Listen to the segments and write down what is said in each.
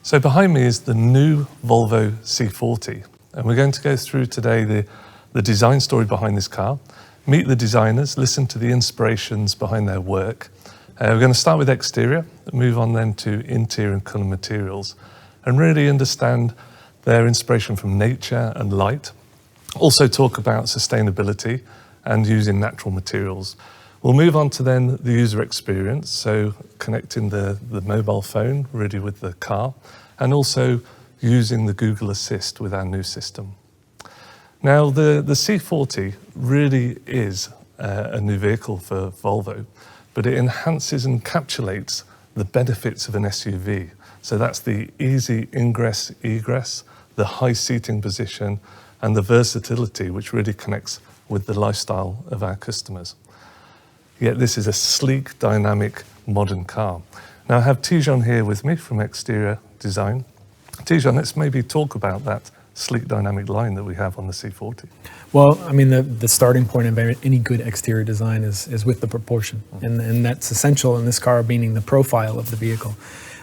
So behind me is the new Volvo C40, and we're going to go through today the design story behind this car, meet the designers, listen to the inspirations behind their work. We're going to start with exterior, move on then to interior and colour materials, and really understand their inspiration from nature and light. Also talk about sustainability and using natural materials. We'll move on to then the user experience, so connecting the mobile phone really with the car, and also using the Google Assist with our new system. Now, the C40 really is a new vehicle for Volvo, but it enhances and encapsulates the benefits of an SUV. So that's the easy ingress, egress, the high seating position, and the versatility, which really connects with the lifestyle of our customers. Yet this is a sleek, dynamic, modern car. Now I have Tijan here with me from Exterior Design. Tijan, let's maybe talk about that sleek, dynamic line that we have on the C40. Well, I mean, the starting point of any good exterior design is with the proportion, and that's essential in this car, meaning the profile of the vehicle.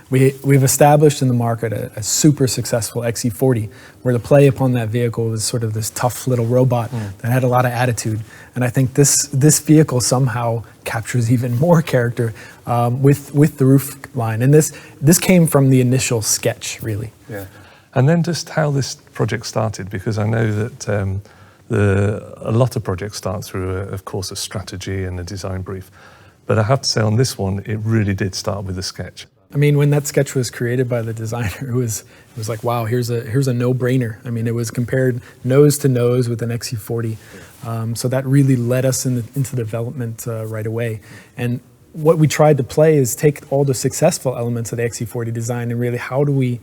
We've established in the market a super successful XC40, where the play upon that vehicle was sort of this tough little robot that had a lot of attitude. And I think this vehicle somehow captures even more character with the roof line. And this came from the initial sketch, really. Yeah. And then just how this project started, because I know that a lot of projects start through, of course, a strategy and a design brief. But I have to say on this one, it really did start with a sketch. I mean, when that sketch was created by the designer, it was like, wow, here's a no-brainer. I mean, it was compared nose to nose with an XC40. So that really led us into development right away. And what we tried to play is take all the successful elements of the XC40 design and really how do we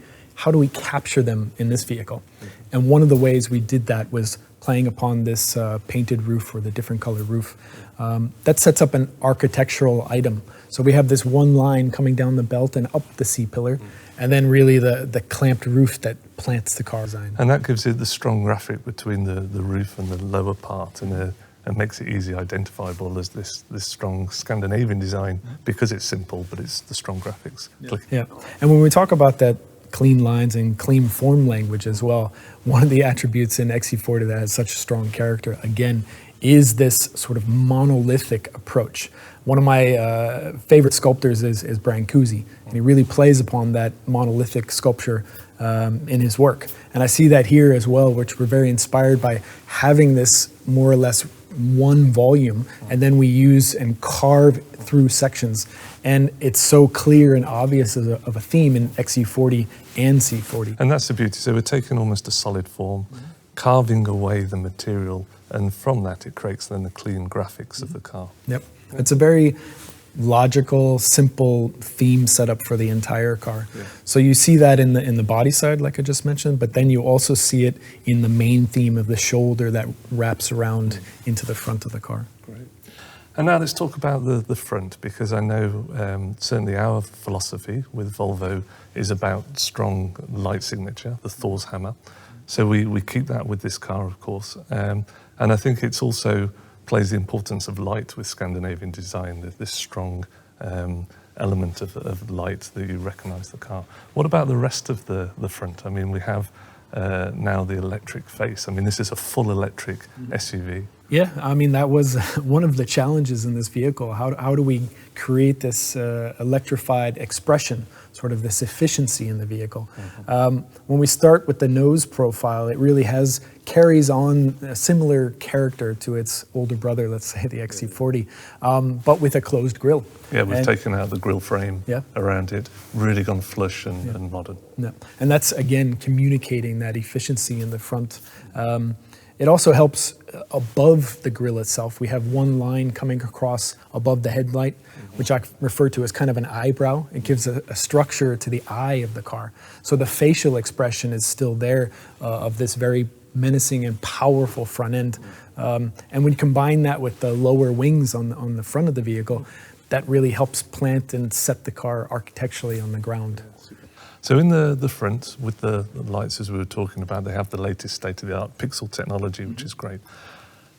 capture them in this vehicle? And one of the ways we did that was playing upon this painted roof, or the different color roof. That sets up an architectural item. So we have this one line coming down the belt and up the C-pillar, and then really the clamped roof that plants the car design. And that gives it the strong graphic between the roof and the lower part, and makes it easy identifiable as this strong Scandinavian design, because it's simple, but it's the strong graphics. Yeah, and when we talk about that clean lines and clean form language as well, one of the attributes in XC40 that has such a strong character, again, is this sort of monolithic approach. One of my favorite sculptors is Brancusi, and he really plays upon that monolithic sculpture in his work. And I see that here as well, which we're very inspired by having this more or less one volume, and then we use and carve through sections. And it's so clear and obvious of a theme in XC40 and C40. And that's the beauty. So we're taking almost a solid form, carving away the material, and from that it creates then the clean graphics of the car. Yep. It's a very logical, simple theme setup for the entire car. Yeah. So you see that in the body side, like I just mentioned, but then you also see it in the main theme of the shoulder that wraps around into the front of the car. Great. And now let's talk about the front, because I know certainly our philosophy with Volvo is about strong light signature, the Thor's hammer. So we keep that with this car, of course. And I think it's also plays the importance of light with Scandinavian design, this strong element of light that you recognise the car. What about the rest of the front? I mean, we have now the electric face. I mean, this is a full electric SUV. Yeah, I mean, that was one of the challenges in this vehicle. How do we create this electrified expression, sort of this efficiency in the vehicle? When we start with the nose profile, it really carries on a similar character to its older brother, let's say the XC40, but with a closed grille. Yeah, we've taken out the grille frame around it, really gone flush and modern. Yeah. And that's, again, communicating that efficiency in the front. It also helps above the grille itself. We have one line coming across above the headlight, which I refer to as kind of an eyebrow. It gives a structure to the eye of the car. So the facial expression is still there of this very menacing and powerful front end. And when you combine that with the lower wings on the front of the vehicle, that really helps plant and set the car architecturally on the ground. So in the front, with the lights as we were talking about, they have the latest state-of-the-art pixel technology, which is great.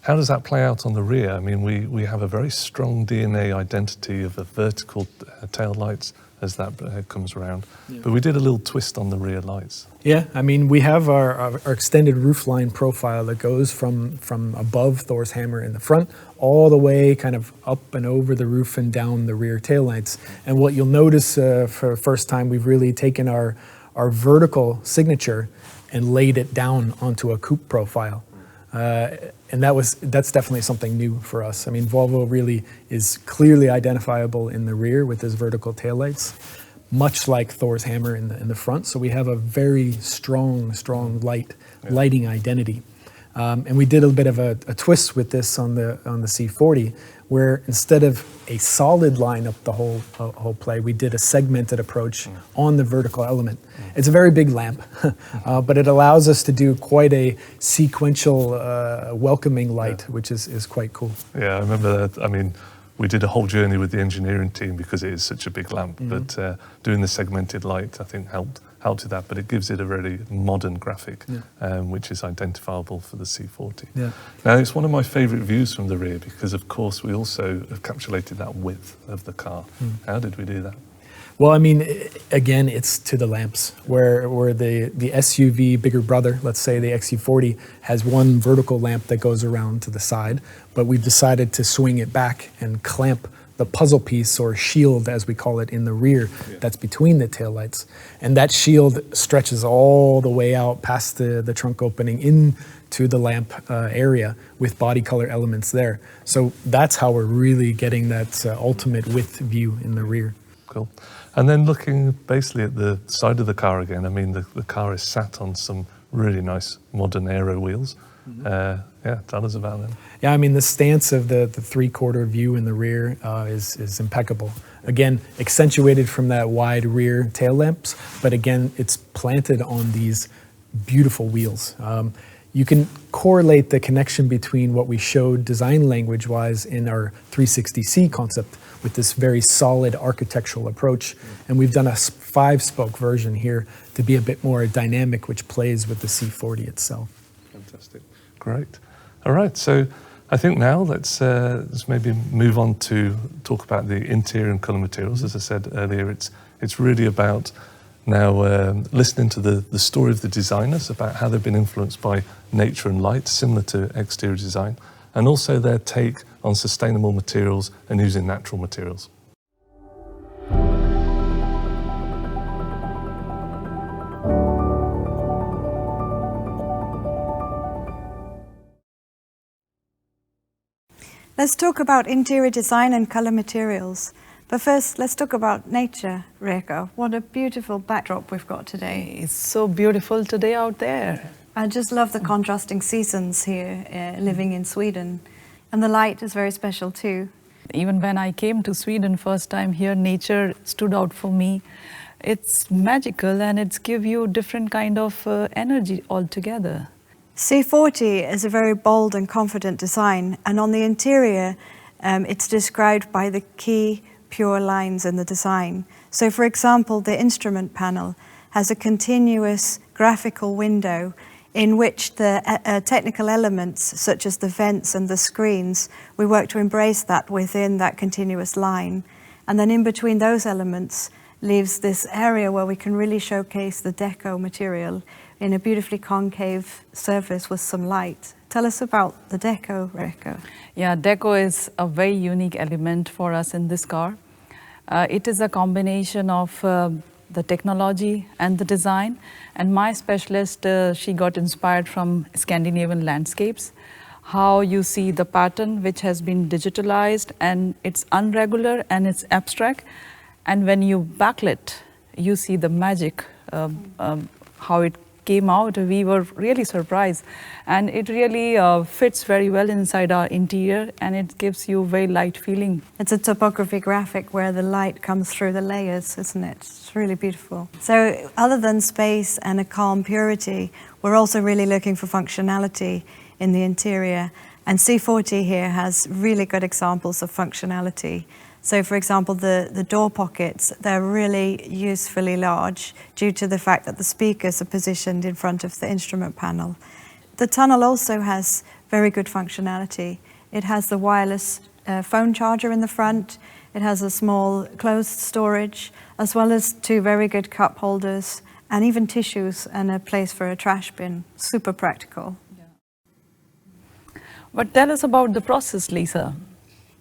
How does that play out on the rear? I mean, we have a very strong DNA identity of the vertical tail lights as that comes around. Yeah. But we did a little twist on the rear lights. Yeah, I mean, we have our extended roofline profile that goes from above Thor's hammer in the front all the way kind of up and over the roof and down the rear taillights. And what you'll notice for the first time, we've really taken our vertical signature and laid it down onto a coupe profile. And that's definitely something new for us. I mean, Volvo really is clearly identifiable in the rear with his vertical taillights, much like Thor's hammer in the front. So we have a very strong lighting identity. And we did a bit of a twist with this on the C40, where instead of a solid line up the whole play, we did a segmented approach on the vertical element. It's a very big lamp, but it allows us to do quite a sequential welcoming light, which is quite cool. Yeah, I remember that. I mean, we did a whole journey with the engineering team because it is such a big lamp, but doing the segmented light, I think, helped with that, but it gives it a very modern graphic, which is identifiable for the C40. Yeah. Now, it's one of my favourite views from the rear because, of course, we also encapsulated that width of the car. How did we do that? Well, I mean, again, it's to the lamps, where the SUV bigger brother, let's say the XC40, has one vertical lamp that goes around to the side, but we've decided to swing it back and clamp the puzzle piece, or shield as we call it, in the rear that's between the taillights. And that shield stretches all the way out past the trunk opening into the lamp area with body color elements there. So that's how we're really getting that ultimate width view in the rear. Cool. And then looking basically at the side of the car again, I mean, the car is sat on some really nice modern aero wheels. Yeah, tell us about them. Yeah, I mean, the stance of the three-quarter view in the rear is impeccable. Again, accentuated from that wide rear tail lamps, but again, it's planted on these beautiful wheels. You can correlate the connection between what we showed design language-wise in our 360C concept with this very solid architectural approach. And we've done a 5-spoke version here to be a bit more dynamic, which plays with the C40 itself. Fantastic. Great. All right, so I think now let's maybe move on to talk about the interior and colour materials. As I said earlier, it's really about now listening to the story of the designers, about how they've been influenced by nature and light, similar to exterior design, and also their take on sustainable materials and using natural materials. Let's talk about interior design and color materials. But first, let's talk about nature, Reka. What a beautiful backdrop we've got today. It's so beautiful today out there. I just love the contrasting seasons here, living in Sweden. And the light is very special too. Even when I came to Sweden first time here, nature stood out for me. It's magical and it's give you different kind of energy altogether. C40 is a very bold and confident design, and on the interior, it's described by the key pure lines in the design. So for example, the instrument panel has a continuous graphical window in which the technical elements, such as the vents and the screens, we work to embrace that within that continuous line. And then in between those elements leaves this area where we can really showcase the deco material in a beautifully concave surface with some light. Tell us about the deco, Reka. Yeah, deco is a very unique element for us in this car. It is a combination of the technology and the design. And my specialist, she got inspired from Scandinavian landscapes. How you see the pattern which has been digitalized, and it's unregular and it's abstract. And when you backlit, you see the magic, how it came out. We were really surprised, and it really fits very well inside our interior, and it gives you a very light feeling. It's a topography graphic where the light comes through the layers, isn't it? It's really beautiful. So other than space and a calm purity, we're also really looking for functionality in the interior, and C40 here has really good examples of functionality. So for example, the door pockets, they're really usefully large due to the fact that the speakers are positioned in front of the instrument panel. The tunnel also has very good functionality. It has the wireless phone charger in the front. It has a small closed storage, as well as 2 very good cup holders, and even tissues and a place for a trash bin. Super practical. But tell us about the process, Lisa.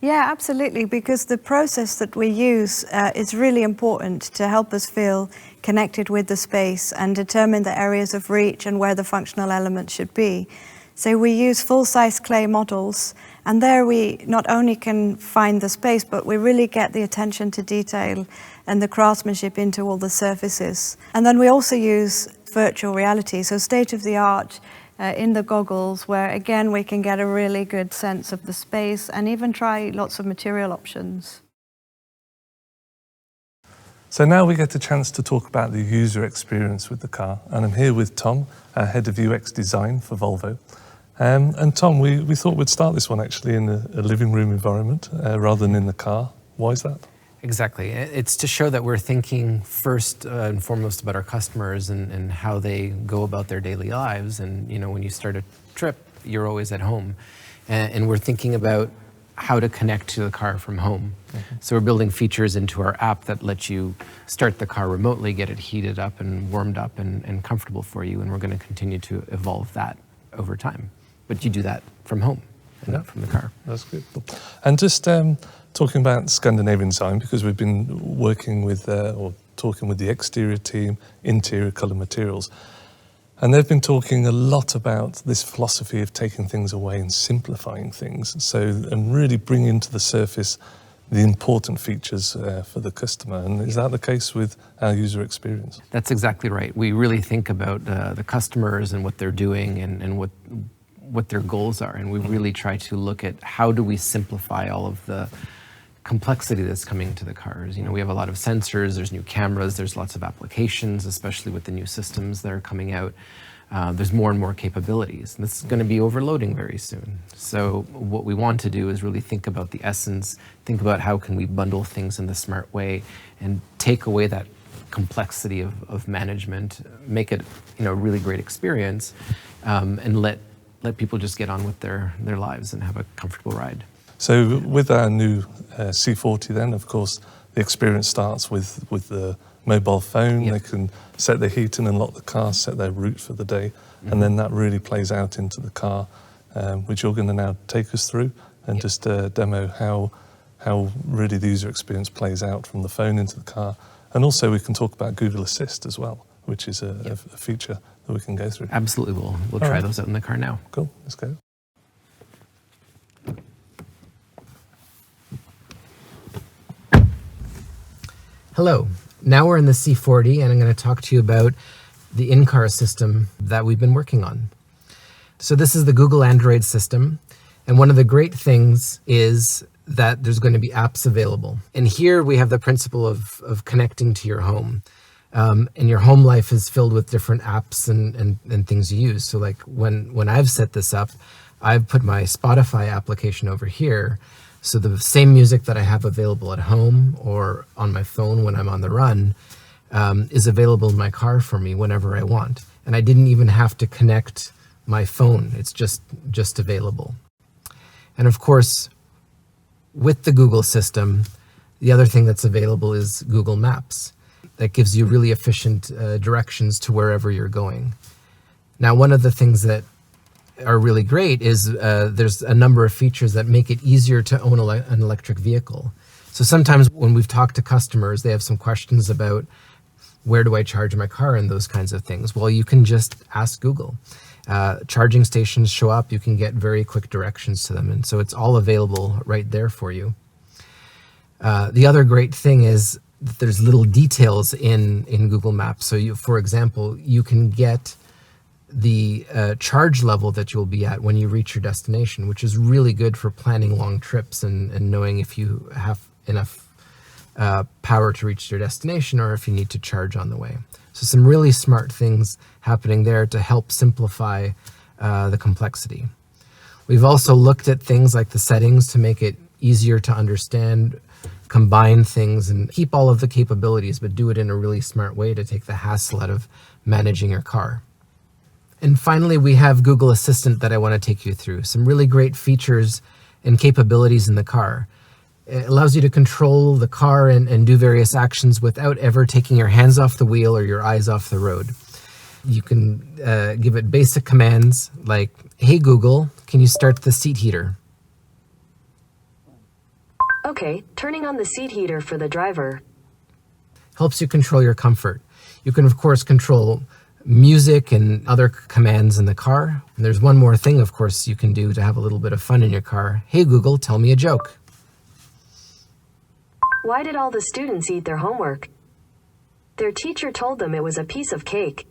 Yeah, absolutely, because the process that we use is really important to help us feel connected with the space and determine the areas of reach and where the functional elements should be. So we use full-size clay models, and there we not only can find the space, but we really get the attention to detail and the craftsmanship into all the surfaces. And then we also use virtual reality, so state-of-the-art in the goggles, where again we can get a really good sense of the space and even try lots of material options. So now we get a chance to talk about the user experience with the car, and I'm here with Tom, Head of UX Design for Volvo. And Tom, we thought we'd start this one actually in a living room environment rather than in the car. Why is that? Exactly. It's to show that we're thinking first and foremost about our customers and how they go about their daily lives. And you know, when you start a trip, you're always at home. And we're thinking about how to connect to the car from home. Mm-hmm. So we're building features into our app that let you start the car remotely, get it heated up and warmed up and comfortable for you. And we're going to continue to evolve that over time. But you do that from home and not from the car. That's good. And just talking about Scandinavian design, because we've been working with or talking with the exterior team, interior colour materials, and they've been talking a lot about this philosophy of taking things away and simplifying things, and really bringing to the surface the important features for the customer. And is that the case with our user experience? That's exactly right. We really think about the customers and what they're doing and what their goals are, and we really try to look at how do we simplify all of the complexity that's coming to the cars. You know, we have a lot of sensors, there's new cameras, there's lots of applications, especially with the new systems that are coming out. There's more and more capabilities, and this is going to be overloading very soon. So what we want to do is really think about the essence, think about how can we bundle things in the smart way and take away that complexity of management, make it, you know, a really great experience, and let people just get on with their lives and have a comfortable ride. So with our new C40 then, of course, the experience starts with the mobile phone. Yep. They can set the heating and lock the car, set their route for the day, and then that really plays out into the car, which you're going to now take us through and just demo how really the user experience plays out from the phone into the car. And also we can talk about Google Assist as well, which is a feature that we can go through. Absolutely, we'll try those out in the car now. Cool, let's go. Hello, now we're in the C40 and I'm going to talk to you about the in-car system that we've been working on. So this is the Google Android system, and one of the great things is that there's going to be apps available. And here we have the principle of connecting to your home. And your home life is filled with different apps and things you use. So like when I've set this up, I've put my Spotify application over here. So the same music that I have available at home or on my phone when I'm on the run is available in my car for me whenever I want. And I didn't even have to connect my phone. It's just available. And of course, with the Google system, the other thing that's available is Google Maps. That gives you really efficient directions to wherever you're going. Now, one of the things that are really great is there's a number of features that make it easier to own an electric vehicle. So sometimes when we've talked to customers, they have some questions about where do I charge my car and those kinds of things. Well, you can just ask Google. Charging stations show up, you can get very quick directions to them. And so it's all available right there for you. The other great thing is that there's little details in Google Maps. So for example, you can get the charge level that you'll be at when you reach your destination, which is really good for planning long trips and knowing if you have enough power to reach your destination or if you need to charge on the way. So some really smart things happening there to help simplify the complexity. We've also looked at things like the settings to make it easier to understand, combine things and keep all of the capabilities, but do it in a really smart way to take the hassle out of managing your car. And finally, we have Google Assistant that I want to take you through. Some really great features and capabilities in the car. It allows you to control the car and do various actions without ever taking your hands off the wheel or your eyes off the road. You can give it basic commands like, "Hey Google, can you start the seat heater?" Okay, turning on the seat heater for the driver. Helps you control your comfort. You can, of course, control music and other commands in the car. And there's one more thing, of course, you can do to have a little bit of fun in your car. "Hey Google, tell me a joke." Why did all the students eat their homework? Their teacher told them it was a piece of cake.